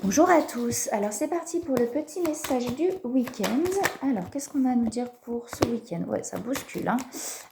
Bonjour à tous, alors c'est parti pour le petit message du week-end. Alors qu'est-ce qu'on a à nous dire pour ce week-end? Ouais, ça bouscule, hein.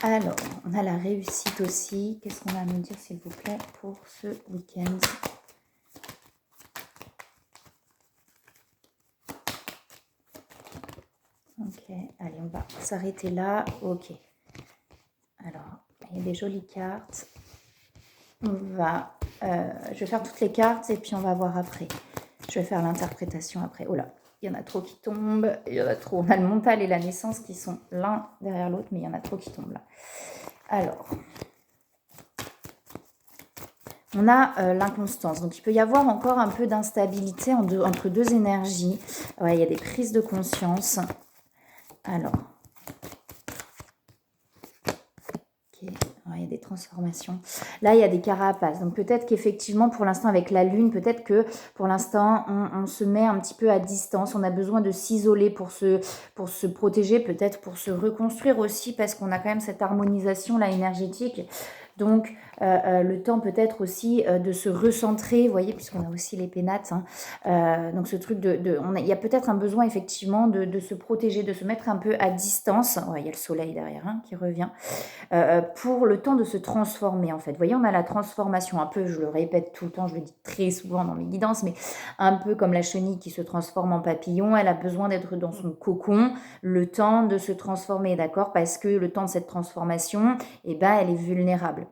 Alors, on a la réussite aussi. Qu'est-ce qu'on a à nous dire s'il vous plaît pour ce week-end? Ok, allez, on va s'arrêter là. Ok. Alors, il y a des jolies cartes. Je vais faire toutes les cartes et puis on va voir après. Je vais faire l'interprétation après. Oh là, il y en a trop qui tombent. Il y en a trop. On a le mental et la naissance qui sont l'un derrière l'autre, mais il y en a trop qui tombent là. Alors, on a l'inconstance. Donc, il peut y avoir encore un peu d'instabilité entre deux énergies. Ouais, il y a des prises de conscience. Alors, il y a des transformations. Là, il y a des carapaces. Donc, peut-être qu'effectivement, pour l'instant, avec la Lune, peut-être que pour l'instant, on se met un petit peu à distance. On a besoin de s'isoler pour se protéger, peut-être pour se reconstruire aussi, parce qu'on a quand même cette harmonisation là énergétique. Donc, le temps peut-être aussi de se recentrer, vous voyez, puisqu'on a aussi les pénates. Hein. Donc, ce truc il y a peut-être un besoin, effectivement, de se protéger, de se mettre un peu à distance. Ouais, il y a le soleil derrière qui revient. Pour le temps de se transformer, en fait. Vous voyez, on a la transformation, un peu, je le répète tout le temps, je le dis très souvent dans mes guidances, mais un peu comme la chenille qui se transforme en papillon, elle a besoin d'être dans son cocon, le temps de se transformer, d'accord? Parce que le temps de cette transformation, eh ben, elle est vulnérable.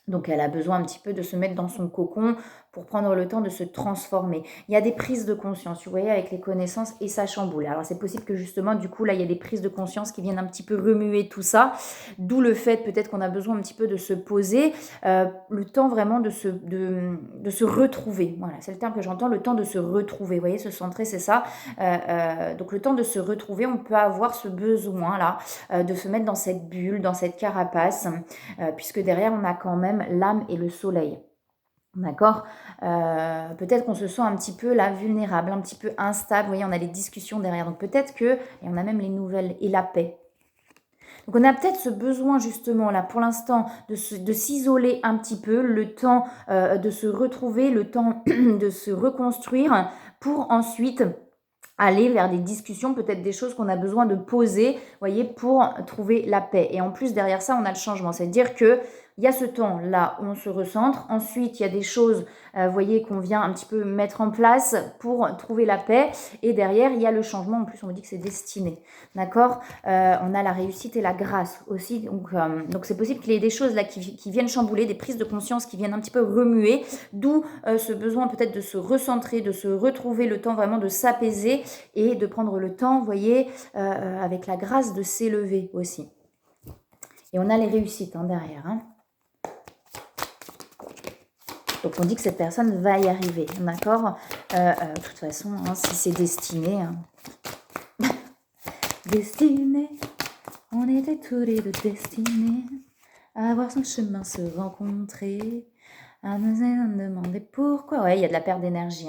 Donc, elle a besoin un petit peu de se mettre dans son cocon pour prendre le temps de se transformer. Il y a des prises de conscience, vous voyez, avec les connaissances et ça chamboule. Alors, c'est possible que justement, du coup, là, il y a des prises de conscience qui viennent un petit peu remuer tout ça. D'où le fait, peut-être qu'on a besoin un petit peu de se poser, le temps vraiment de se retrouver. Voilà, c'est le terme que j'entends, le temps de se retrouver. Vous voyez, se centrer, c'est ça. Donc, le temps de se retrouver, on peut avoir ce besoin-là de se mettre dans cette bulle, dans cette carapace, puisque derrière, on a quand même l'âme et le soleil. D'accord. Peut-être qu'on se sent un petit peu là vulnérable, un petit peu instable. Vous voyez, on a les discussions derrière. Donc peut-être que, et on a même les nouvelles et la paix. Donc on a peut-être ce besoin justement là pour l'instant de s'isoler un petit peu, le temps de se retrouver, le temps de se reconstruire pour ensuite aller vers des discussions, peut-être des choses qu'on a besoin de poser, voyez, pour trouver la paix. Et en plus, derrière ça, on a le changement. C'est-à-dire que il y a ce temps-là où on se recentre. Ensuite, il y a des choses, voyez, qu'on vient un petit peu mettre en place pour trouver la paix. Et derrière, il y a le changement. En plus, on me dit que c'est destiné. D'accord. On a la réussite et la grâce aussi. Donc c'est possible qu'il y ait des choses là qui viennent chambouler, des prises de conscience qui viennent un petit peu remuer. D'où ce besoin peut-être de se recentrer, de se retrouver le temps vraiment de s'apaiser et de prendre le temps, vous voyez, avec la grâce de s'élever aussi. Et on a les réussites derrière. Donc on dit que cette personne va y arriver, d'accord. De toute façon, si c'est destiné, destiné, on était tous les deux destinés à voir son chemin se rencontrer. À nous demander pourquoi. Ouais, il y a de la perte d'énergie.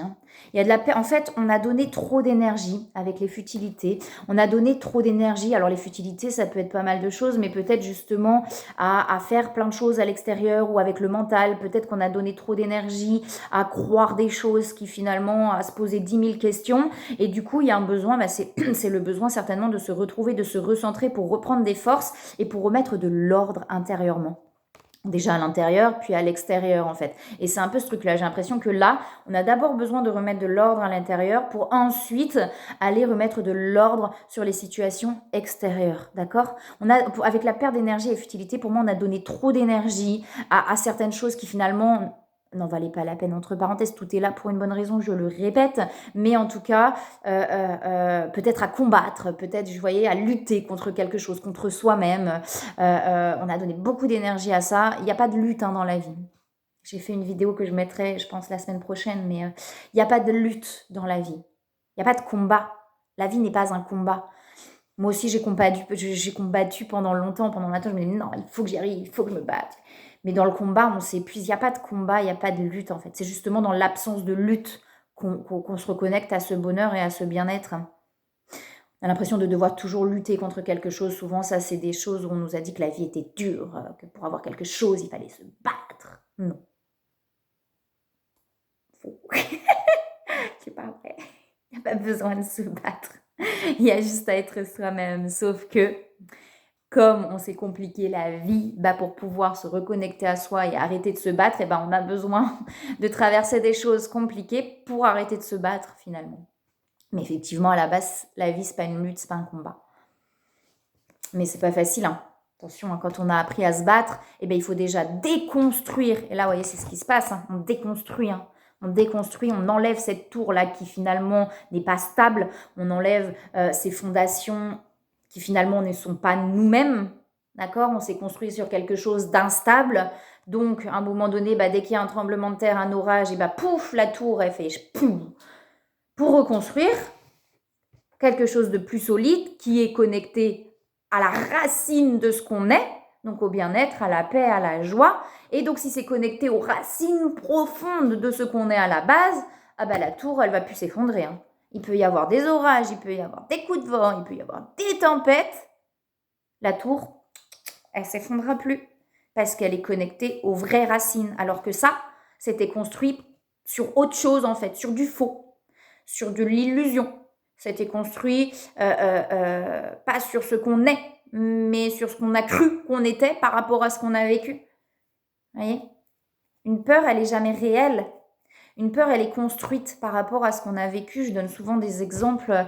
Il y a de la perte. En fait, on a donné trop d'énergie avec les futilités. On a donné trop d'énergie. Alors, les futilités, ça peut être pas mal de choses, mais peut-être justement à faire plein de choses à l'extérieur ou avec le mental. Peut-être qu'on a donné trop d'énergie à croire des choses qui finalement, à se poser 10 000 questions. Et du coup, il y a un besoin, c'est le besoin certainement de se retrouver, de se recentrer pour reprendre des forces et pour remettre de l'ordre intérieurement. Déjà à l'intérieur, puis à l'extérieur en fait. Et c'est un peu ce truc-là. J'ai l'impression que là, on a d'abord besoin de remettre de l'ordre à l'intérieur pour ensuite aller remettre de l'ordre sur les situations extérieures. D'accord. Avec la perte d'énergie et futilité, pour moi, on a donné trop d'énergie à certaines choses qui finalement n'en valait pas la peine. Entre parenthèses, tout est là pour une bonne raison, je le répète. Mais en tout cas, peut-être à combattre, peut-être, vous voyez, à lutter contre quelque chose, contre soi-même. On a donné beaucoup d'énergie à ça. Il n'y a pas de lutte dans la vie. J'ai fait une vidéo que je mettrai, je pense, la semaine prochaine, mais il n'y a pas de lutte dans la vie. Il n'y a pas de combat. La vie n'est pas un combat. Moi aussi, j'ai combattu pendant longtemps. Pendant longtemps, je me disais, non, il faut que j'y arrive, il faut que je me batte. Mais dans le combat, on s'épuise. Il n'y a pas de combat, il n'y a pas de lutte, en fait. C'est justement dans l'absence de lutte qu'on se reconnecte à ce bonheur et à ce bien-être. On a l'impression de devoir toujours lutter contre quelque chose. Souvent, ça, c'est des choses où on nous a dit que la vie était dure, que pour avoir quelque chose, il fallait se battre. Non. Faux. C'est pas vrai. Il n'y a pas besoin de se battre. Il y a juste à être soi-même. Sauf que, comme on s'est compliqué la vie, pour pouvoir se reconnecter à soi et arrêter de se battre, on a besoin de traverser des choses compliquées pour arrêter de se battre finalement. Mais effectivement, à la base, la vie, c'est pas une lutte, c'est pas un combat. Mais c'est pas facile, hein. Attention, quand on a appris à se battre, il faut déjà déconstruire. Et là, vous voyez, c'est ce qui se passe, hein. On déconstruit, hein. On déconstruit, on enlève cette tour-là qui finalement n'est pas stable. On enlève ces fondations qui finalement ne sont pas nous-mêmes. D'accord? On s'est construit sur quelque chose d'instable. Donc, à un moment donné, dès qu'il y a un tremblement de terre, un orage, pouf, la tour, elle fait pouf. Pour reconstruire quelque chose de plus solide qui est connecté à la racine de ce qu'on est, donc au bien-être, à la paix, à la joie. Et donc, si c'est connecté aux racines profondes de ce qu'on est à la base, la tour, elle va plus s'effondrer, hein. Il peut y avoir des orages, il peut y avoir des coups de vent, il peut y avoir des tempêtes. La tour, elle s'effondrera plus parce qu'elle est connectée aux vraies racines. Alors que ça, c'était construit sur autre chose, en fait, sur du faux, sur de l'illusion. C'était construit pas sur ce qu'on est, mais sur ce qu'on a cru qu'on était par rapport à ce qu'on a vécu. Vous voyez ? Une peur, elle n'est jamais réelle. Une peur, elle est construite par rapport à ce qu'on a vécu. Je donne souvent des exemples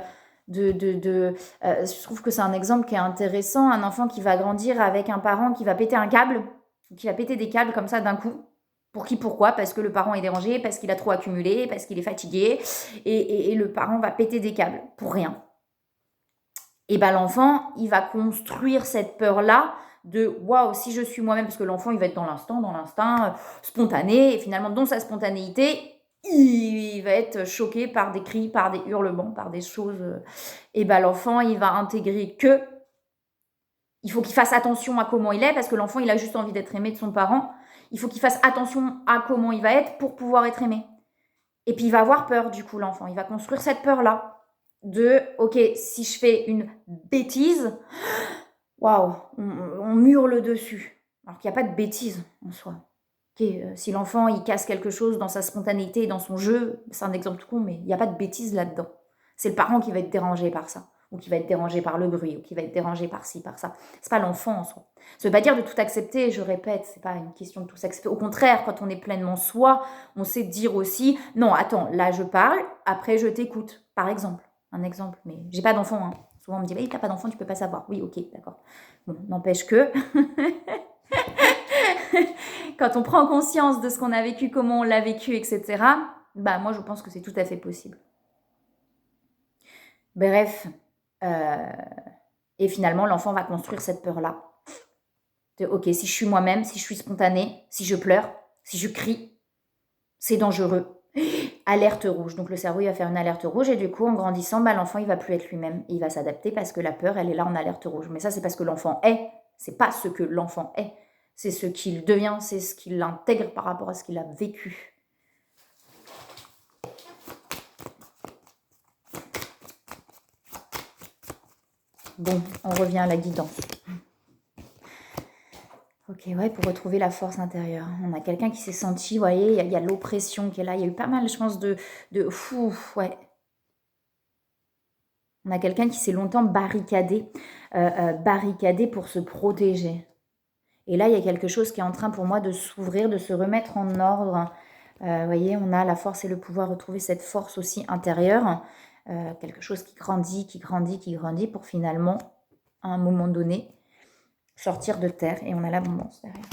je trouve que c'est un exemple qui est intéressant. Un enfant qui va grandir avec un parent qui va péter un câble, qui va péter des câbles comme ça d'un coup. Pourquoi ? Parce que le parent est dérangé, parce qu'il a trop accumulé, parce qu'il est fatigué, et le parent va péter des câbles pour rien. Et l'enfant, il va construire cette peur-là de waouh, si je suis moi-même, parce que l'enfant, il va être dans l'instinct spontané, et finalement, dans sa spontanéité, il va être choqué par des cris, par des hurlements, par des choses. Et l'enfant, il va intégrer que il faut qu'il fasse attention à comment il est, parce que l'enfant, il a juste envie d'être aimé de son parent. Il faut qu'il fasse attention à comment il va être pour pouvoir être aimé. Et puis, il va avoir peur, du coup, l'enfant. Il va construire cette peur-là de, ok, si je fais une bêtise, waouh, on hurle dessus. Alors qu'il n'y a pas de bêtise en soi. Okay, si l'enfant, il casse quelque chose dans sa spontanéité et dans son jeu, c'est un exemple tout con, mais il n'y a pas de bêtise là-dedans. C'est le parent qui va être dérangé par ça, ou qui va être dérangé par le bruit, ou qui va être dérangé par ci, par ça. C'est pas l'enfant en soi. Ça veut pas dire de tout accepter, je répète, c'est pas une question de tout accepter. Au contraire, quand on est pleinement soi, on sait dire aussi, non, attends, là je parle, après je t'écoute, par exemple. Un exemple, mais j'ai pas d'enfant, hein. Souvent on me dit, t'as pas d'enfant, tu peux pas savoir. Oui, ok, d'accord. Bon, n'empêche que... Quand on prend conscience de ce qu'on a vécu, comment on l'a vécu, etc., moi, je pense que c'est tout à fait possible. Bref, et finalement, l'enfant va construire cette peur-là. De, ok, si je suis moi-même, si je suis spontanée, si je pleure, si je crie, c'est dangereux. Alerte rouge. Donc, le cerveau, il va faire une alerte rouge et du coup, en grandissant, l'enfant, il va plus être lui-même. Et il va s'adapter parce que la peur, elle est là en alerte rouge. Mais ça, c'est parce que l'enfant est. C'est pas ce que l'enfant est. C'est ce qu'il devient, c'est ce qu'il intègre par rapport à ce qu'il a vécu. Bon, on revient à la guidance. Ok, ouais, pour retrouver la force intérieure. On a quelqu'un qui s'est senti, vous voyez, il y a l'oppression qui est là. Il y a eu pas mal, je pense, ouais. On a quelqu'un qui s'est longtemps barricadé pour se protéger. Et là, il y a quelque chose qui est en train pour moi de s'ouvrir, de se remettre en ordre. Vous voyez, on a la force et le pouvoir, retrouver cette force aussi intérieure. Quelque chose qui grandit pour finalement, à un moment donné, sortir de terre. Et on a l'abondance derrière.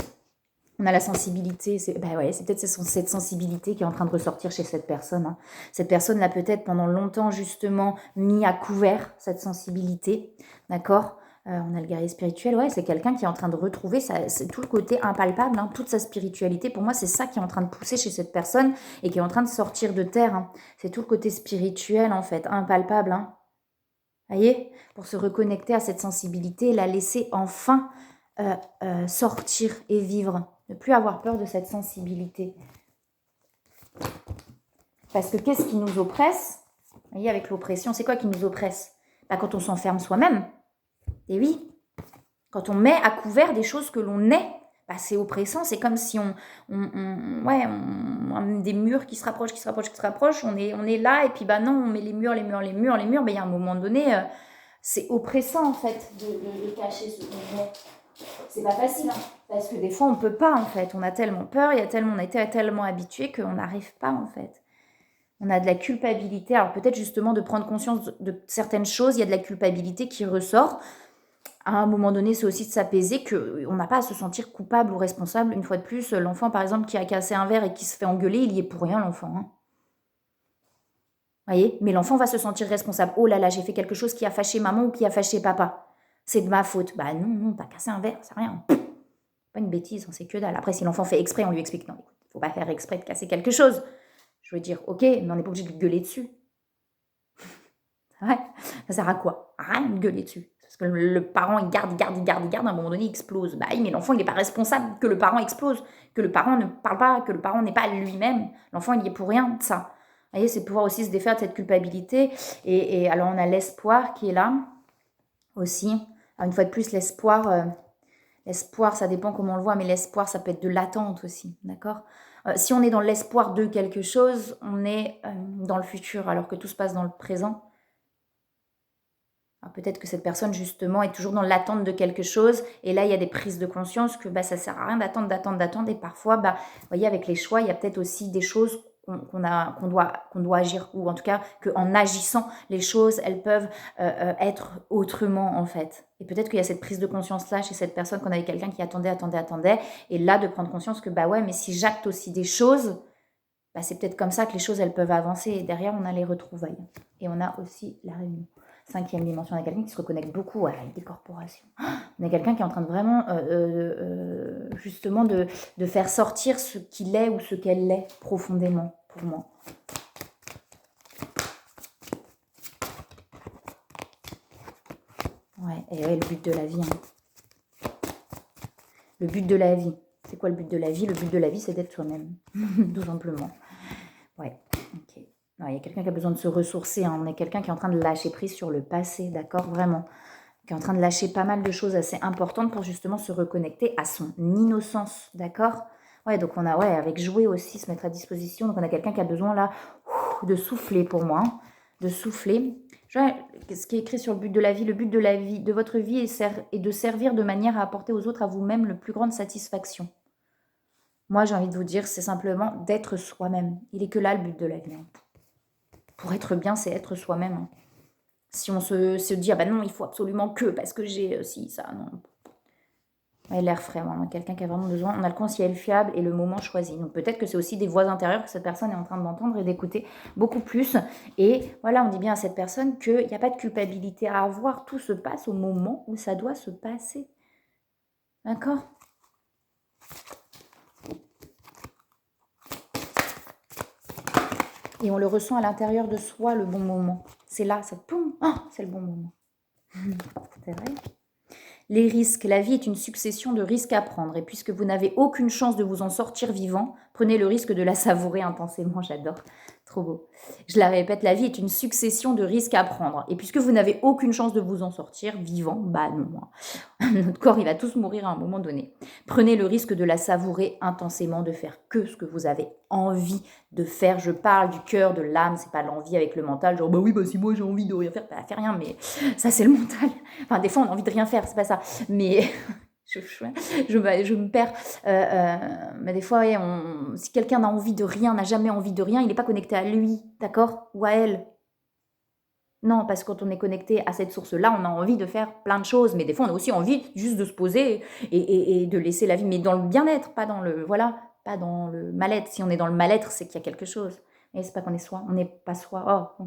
On a la sensibilité. C'est peut-être cette sensibilité qui est en train de ressortir chez cette personne. Hein. Cette personne l'a peut-être pendant longtemps justement mis à couvert, cette sensibilité. D'accord ? On a le guerrier spirituel, ouais, c'est quelqu'un qui est en train de retrouver, c'est tout le côté impalpable, hein, toute sa spiritualité. Pour moi, c'est ça qui est en train de pousser chez cette personne et qui est en train de sortir de terre. Hein. C'est tout le côté spirituel, en fait, impalpable. Hein. Vous voyez ? Pour se reconnecter à cette sensibilité, la laisser enfin sortir et vivre. Ne plus avoir peur de cette sensibilité. Parce que qu'est-ce qui nous oppresse ? Vous voyez, avec l'oppression, c'est quoi qui nous oppresse ? Quand on s'enferme soi-même. Et oui, quand on met à couvert des choses que l'on est, Bah, c'est oppressant, c'est comme si ouais, on a des murs qui se rapprochent, on est là, et puis bah non, on met les murs, mais il y a un moment donné, c'est oppressant en fait de cacher ce qu'on est. C'est pas facile, hein, parce que des fois on peut pas en fait, on a tellement peur, on a été tellement habitué qu'on n'arrive pas en fait. On a de la culpabilité, alors peut-être justement de prendre conscience de certaines choses, il y a de la culpabilité qui ressort. À un moment donné, c'est aussi de s'apaiser qu'on n'a pas à se sentir coupable ou responsable. Une fois de plus, l'enfant par exemple qui a cassé un verre et qui se fait engueuler, il y est pour rien l'enfant. Hein. Voyez, mais l'enfant va se sentir responsable. Oh là là, j'ai fait quelque chose qui a fâché maman ou qui a fâché papa. C'est de ma faute. Bah non, t'as cassé un verre, c'est rien. Pas une bêtise, c'est que dalle. Après, si l'enfant fait exprès, on lui explique non, écoute, faut pas faire exprès de casser quelque chose. Je veux dire, ok, mais on n'est pas obligé de lui gueuler dessus. Ouais, ça sert à quoi? À rien de gueuler dessus. Parce que le parent, il garde, à un moment donné, il explose. Bah oui, mais l'enfant, il n'est pas responsable que le parent explose, que le parent ne parle pas, que le parent n'est pas lui-même. L'enfant, il y est pour rien de ça. Vous voyez, c'est pouvoir aussi se défaire de cette culpabilité. Et alors, on a l'espoir qui est là aussi. Alors, une fois de plus, l'espoir, ça dépend comment on le voit, mais l'espoir, ça peut être de l'attente aussi, d'accord? Si on est dans l'espoir de quelque chose, on est dans le futur, alors que tout se passe dans le présent. Peut-être que cette personne, justement, est toujours dans l'attente de quelque chose. Et là, il y a des prises de conscience que bah, ça ne sert à rien d'attendre. Et parfois, bah, vous voyez, avec les choix, il y a peut-être aussi des choses qu'on doit agir. Ou en tout cas, qu'en agissant, les choses, elles peuvent être autrement, en fait. Et peut-être qu'il y a cette prise de conscience-là chez cette personne, qu'on avait quelqu'un qui attendait. Et là, de prendre conscience que, bah ouais, mais si j'acte aussi des choses, bah, c'est peut-être comme ça que les choses, elles peuvent avancer. Et derrière, on a les retrouvailles. Et on a aussi la réunion. 5e dimension, on a quelqu'un qui se reconnecte beaucoup à la décorporation. On a quelqu'un qui est en train de vraiment, justement, de faire sortir ce qu'il est ou ce qu'elle est profondément, pour moi. Ouais, et ouais, le but de la vie. Hein. Le but de la vie. C'est quoi le but de la vie? Le but de la vie, c'est d'être soi-même, tout simplement. Ouais, ok. Il y a quelqu'un qui a besoin de se ressourcer. Hein. On est quelqu'un qui est en train de lâcher prise sur le passé, d'accord? Vraiment. Qui est en train de lâcher pas mal de choses assez importantes pour justement se reconnecter à son innocence, d'accord? Ouais, donc on a, ouais, avec jouer aussi, se mettre à disposition. Donc on a quelqu'un qui a besoin là de souffler pour moi, hein, de souffler. Ce qui est écrit sur le but de la vie, de votre vie est de servir de manière à apporter aux autres, à vous-même, le plus grande satisfaction. Moi, j'ai envie de vous dire, c'est simplement d'être soi-même. Il est que là le but de la vie. Hein. Pour être bien, c'est être soi-même. Hein. Si on se dit, ah ben non, il faut absolument que, parce que j'ai si, ça, non. Ouais, l'air frais, vraiment. Quelqu'un qui a vraiment besoin. On a le conseil fiable et le moment choisi. Donc peut-être que c'est aussi des voix intérieures que cette personne est en train d'entendre et d'écouter beaucoup plus. Et voilà, on dit bien à cette personne qu'il n'y a pas de culpabilité à avoir. Tout se passe au moment où ça doit se passer. D'accord ? Et on le ressent à l'intérieur de soi, le bon moment. C'est là, ça poum, c'est le bon moment. C'est vrai. Les risques. La vie est une succession de risques à prendre. Et puisque vous n'avez aucune chance de vous en sortir vivant, prenez le risque de la savourer intensément. J'adore. Trop beau. Je la répète, la vie est une succession de risques à prendre. Et puisque vous n'avez aucune chance de vous en sortir vivant, bah non. Notre corps, il va tous mourir à un moment donné. Prenez le risque de la savourer intensément, de faire que ce que vous avez envie de faire. Je parle du cœur, de l'âme, c'est pas l'envie avec le mental. Genre, bah oui, bah si moi j'ai envie de rien faire, bah fais rien, mais ça c'est le mental. Enfin, des fois on a envie de rien faire, c'est pas ça. Mais je me perds. Mais des fois, ouais, si quelqu'un n'a envie de rien, n'a jamais envie de rien, il n'est pas connecté à lui, d'accord? Ou à elle. Non, parce que quand on est connecté à cette source-là, on a envie de faire plein de choses. Mais des fois, on a aussi envie juste de se poser et de laisser la vie. Mais dans le bien-être, pas dans le pas dans le mal-être. Si on est dans le mal-être, c'est qu'il y a quelque chose. Et c'est pas qu'on est soi, on n'est pas soi. Oh.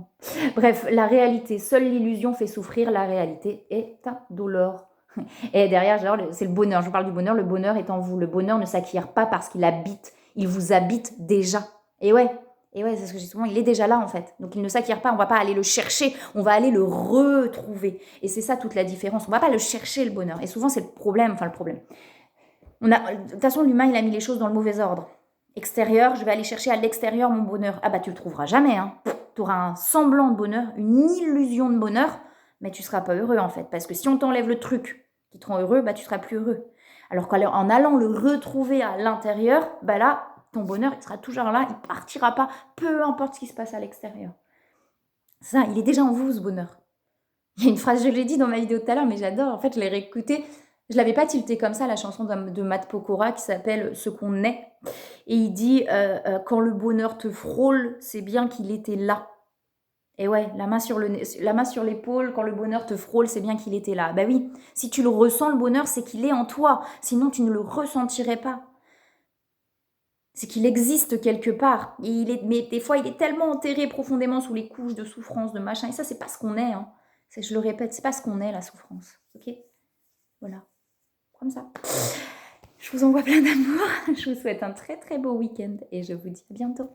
Bref, la réalité, seule l'illusion fait souffrir, la réalité est indolore. Et derrière, c'est le bonheur. Je vous parle du bonheur. Le bonheur est en vous. Le bonheur ne s'acquiert pas parce qu'il habite. Il vous habite déjà. Et ouais, c'est ce que je dis souvent. Il est déjà là, en fait. Donc, il ne s'acquiert pas. On ne va pas aller le chercher. On va aller le retrouver. Et c'est ça toute la différence. On ne va pas le chercher, le bonheur. Et souvent, c'est le problème. De toute façon, l'humain, il a mis les choses dans le mauvais ordre. Extérieur, je vais aller chercher à l'extérieur mon bonheur. Ah bah, tu le trouveras jamais. Hein. Tu auras un semblant de bonheur, une illusion de bonheur, mais tu ne seras pas heureux, en fait. Parce que si on t'enlève le truc qui te rend heureux, bah tu seras plus heureux. Alors qu'en allant le retrouver à l'intérieur, bah là, ton bonheur, il sera toujours là, il partira pas, peu importe ce qui se passe à l'extérieur. Ça, il est déjà en vous, ce bonheur. Il y a une phrase, je l'ai dit dans ma vidéo tout à l'heure, mais j'adore, en fait, je l'ai réécoutée. Je l'avais pas tilté comme ça, la chanson de Matt Pokora qui s'appelle Ce qu'on est. Et il dit quand le bonheur te frôle, c'est bien qu'il était là. Et ouais, la main sur l'épaule, quand le bonheur te frôle, c'est bien qu'il était là. Bah oui, si tu le ressens, le bonheur, c'est qu'il est en toi. Sinon, tu ne le ressentirais pas. C'est qu'il existe quelque part. Mais des fois, il est tellement enterré profondément sous les couches de souffrance, de machin. Et ça, c'est pas ce qu'on est. Hein. Je le répète, c'est pas ce qu'on est, la souffrance. Ok? Voilà. Comme ça. Je vous envoie plein d'amour. Je vous souhaite un très très beau week-end et je vous dis à bientôt.